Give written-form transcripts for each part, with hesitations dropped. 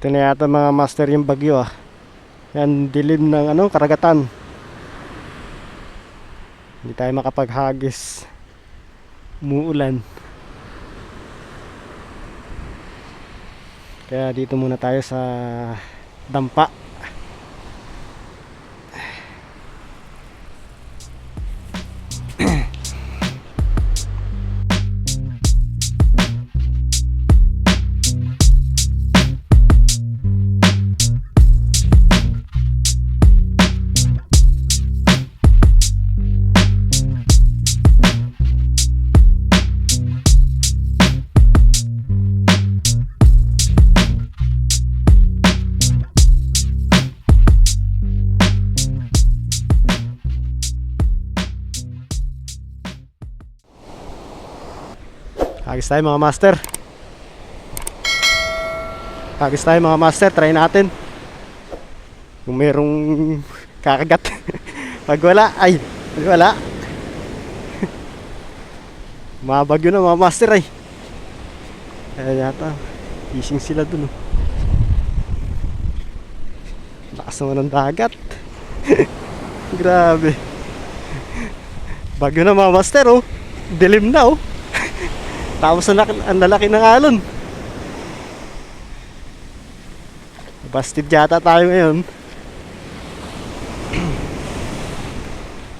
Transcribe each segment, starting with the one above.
Ito na yata mga master yung bagyo ah. Yan, dilim ng ano, karagatan. Hindi tayo makapaghagis. Umuulan. Kaya dito muna tayo sa dampa. Hagis tayo mga master. Hagis tayo mga master. Try natin kung merong kakagat. Pag wala, ay pag wala, mabagyo na mga master ay. Kaya yata fishing sila dun oh. Lakas naman ng dagat. Grabe. Bagyo na mga master oh. Dilim na oh. Tapos ang lalaki ng alon. Busted yata tayo ngayon.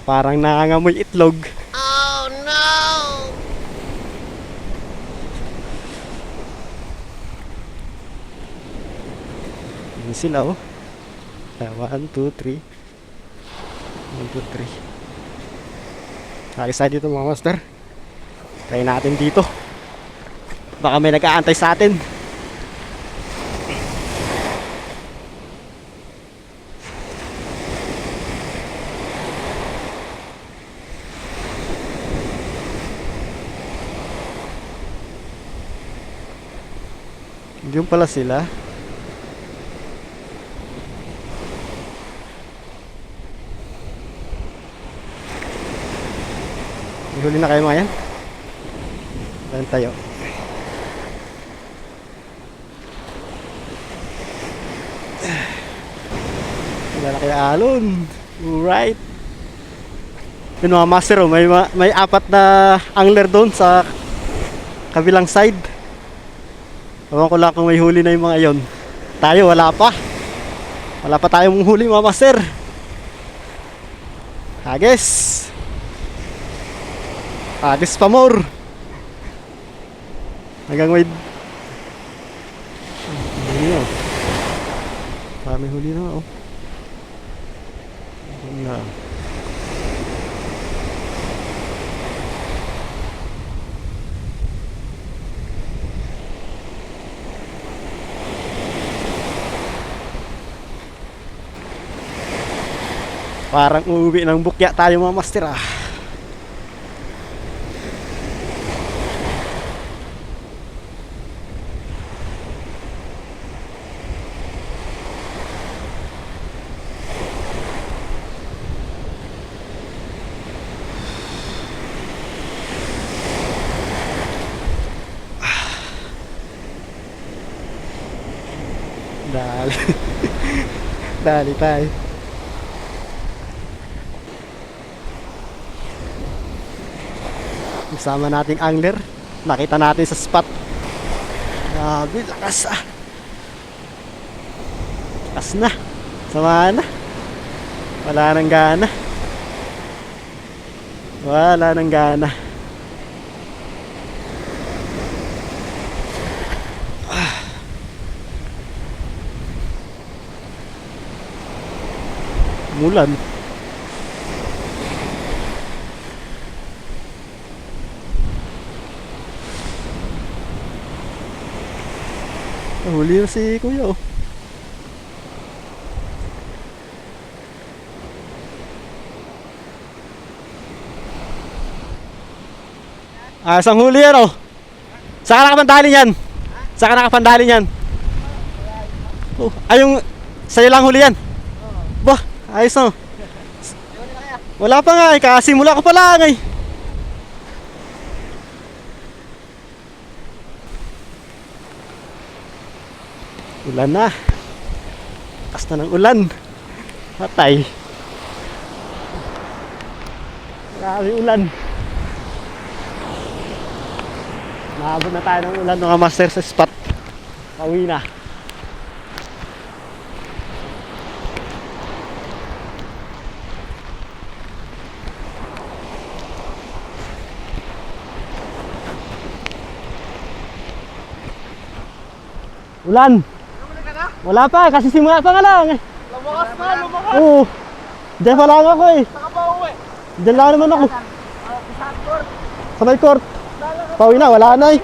Parang nangangamoy itlog. Oh no! Yun sila oh. 1, 2, 3. 1, 2, 3. Hagis tayo dito mga master. Try natin dito. Baka may nag-aantay sa atin. Diyan pala sila. Ihuli na kayo mga yan. Saan tayo? Lalaki na alon. Alright. Yun mga master oh, may apat na angler doon sa kabilang side. Ewan ko lang kung may huli na yung mga yon. Tayo wala pa. Wala pa tayong huli mga master. Hagis. Hagis pa more. Hanggang may huli na oh. May huli na oh. Huli na. Parang uuwi ng bukya tayo mga master ah. Dali. Dali tayo. Kasama nating angler. Nakita natin sa spot. Grabe, lakas ah. Lakas na. Sama na. Wala nang gana. Wala nang gana. Mulan. Huli na si kuya oh. Isang huli yan oh. Saan ka nakapandali yan? Saan ka nakapandali yan? Oh, yung sa'yo lang huli yan? Bah, ayos na. Wala pa nga eh, kasimula ko pa lang eh. Ulan na. Taas na ng ulan. Patay. Grabe ulan. Naabot na tayo ng ulan mga master sa spot. Pauwi na. Ulan. Wala pa, kasi simula pa nga lang. Lumakas na, lumakas. Oo. Diyan pa lang ako eh. Saka pa uwi. Diyan lang naman ako. Isang court. Sa may court. Pauwi na, wala na eh.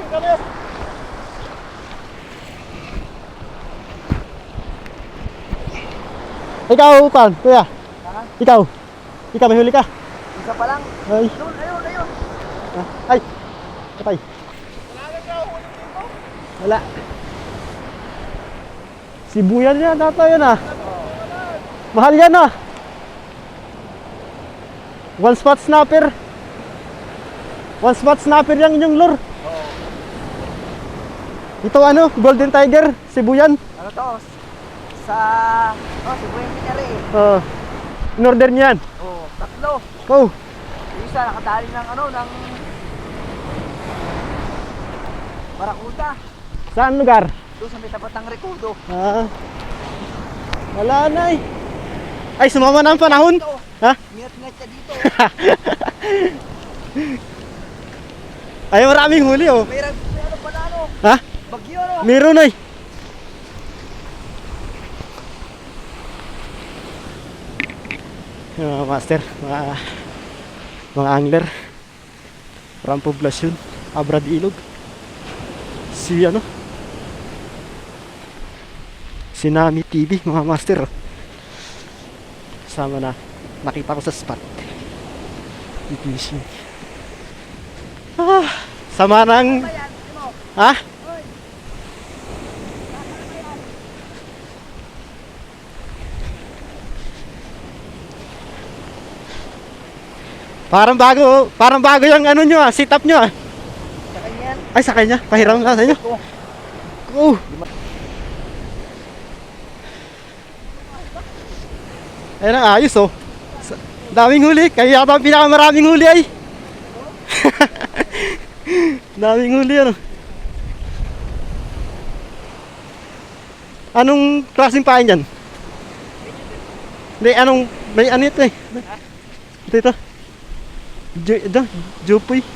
Ikaw, Pan, kuya. Ha? Ikaw. Ikaw, may huli ka. Isa pa lang. Ay. Ayun, ayun, ayun. Ay. Patay. Wala na ka, huli dito. Wala. Sibuyan yan, data yan ah. Mahal yan ah. One spot snapper. One spot snapper yung inyong lure. Ito ano, Golden Tiger, Sibuyan. Ano to? Sa... Oh, si Bueng Pinyari. In-order niyan. Oh, tatlo. Oh, Yung isa, nakadali ng ano, ng... Barakuta. saan lugar? Doon sa may tapat ng Recodo. Wala na eh. Ay, sumama na ang panahon. Ito, Ha? minat-minat siya dito. Ay, maraming huli oh. May ano pala ano? Ha? Bagyo ano? Meron eh. Yung mga master, mga angler from poblasyon, Abra de Ilog. Si ano? Si Nami TV, mga master. Kasama na. Nakita ko sa spot. Fishing. Sama ng... Ayan, ano? Ha? Hoy! Parang bago yung ano nyo sit up nyo Sa kanya. Ay, sa kanya, pahiram ka sa inyo. Ito. Oh. Ayun ang ayos oh. Daming huli, kaya yata ang pinakamaraming huli ay. Daming huli ano. Anong klaseng pain yan? Hindi, may ano ito eh. Ito. Jupoy. Dito,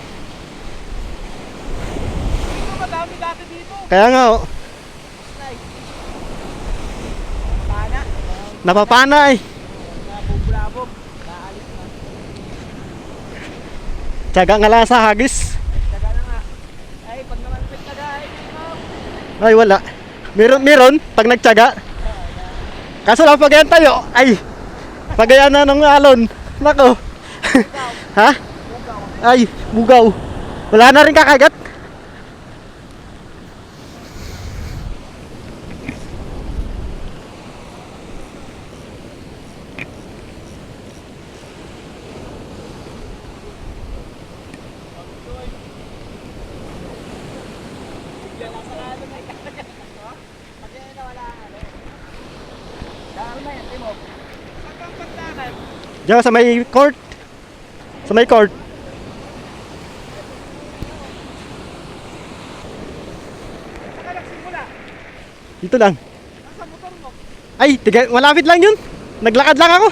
madami dati dito. Kaya nga oh, Nice. Pana. napapana eh. Nabubulabog. Naalis na. Tiyaga nga lang sa hagis. Taga na nga. Ay, pag naman pit taga, ay, Ay wala. Meron pag nagtiyaga. Kaso lang pag yan tayo, ay pag yan na ng alon. Nako. Ha? Ay, bugaw. Wala na rin kakagat. Diyan sa may court. Sa may court. Dito lang. Ay, malapit lang yun. Naglakad lang ako.